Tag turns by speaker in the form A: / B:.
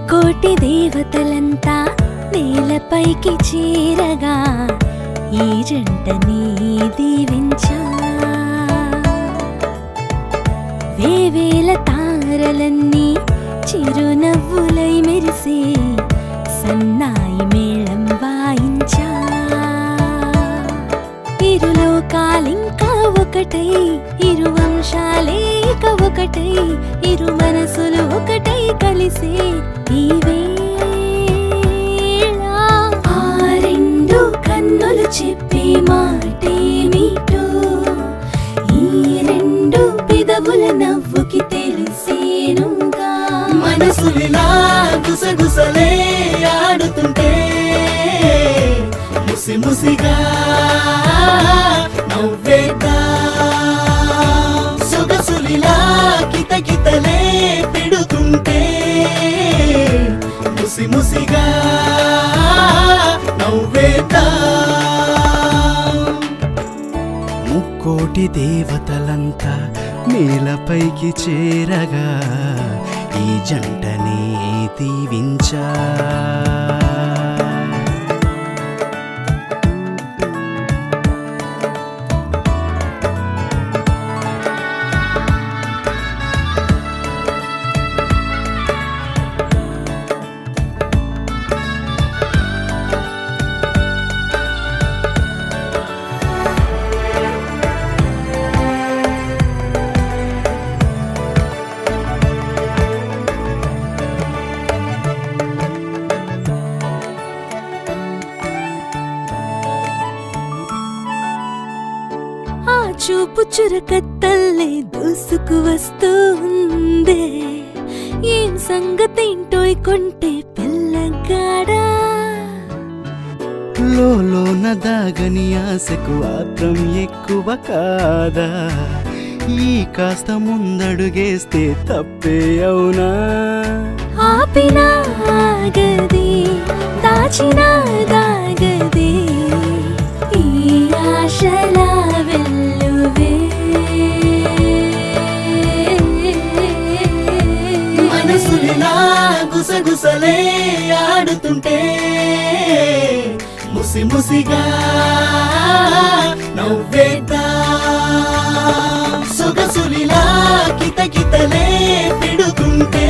A: కోటి దేవతలంతా నేలపైకి చేరగా ఈ జంటని దీవించా. వేవేల తారలన్నీ చిరునవ్వులై మెరిసే సన్నాయి మేళం వాయించా. ఇరులోకాలింకా ఒకటై, ఇరు వంశాలే ఇక ఒకటై, ఇరు మనసులు ఒకటై కలిసే ఈ వేళ. ఆ రెండు కన్నులు చెప్పే మాటేమిటో ఈ రెండు పెదవుల నవ్వుకి తెలిసేనుగా.
B: మనసులిలా గుసగుసలే ఆడుతుంటే ముసి ముసిగా నవ్వేదా. సొగసులిలా కితకితలే పెడుతుంటే ముసి ముసిగా నవ్వేదా. ముక్కోటి దేవతలంతా నేలపైకి చేరగా ఈ జంటని దీవించా.
A: చూపు చురకత్తల్లే దూసుకు వస్తూ ఉందే. ఏం సంగతేంటోయ్ కొంటే పిల్లగాడా.
B: లోన దాగని ఆశకు ఆత్రం ఎక్కువ కాదా. ఈ కాస్త ముందడుగేస్తే తప్పే అవునా.
A: ఆపినా ఆగదే, దాచినా దాగదే ఈ ఆశలా వెల్లువే.
B: మనసులిలా గుసగుసలే ఆడుతుంటే ముసి ముసిగా నవ్వేదా. సొగసులిలా కితకితలే పెడుతుంటే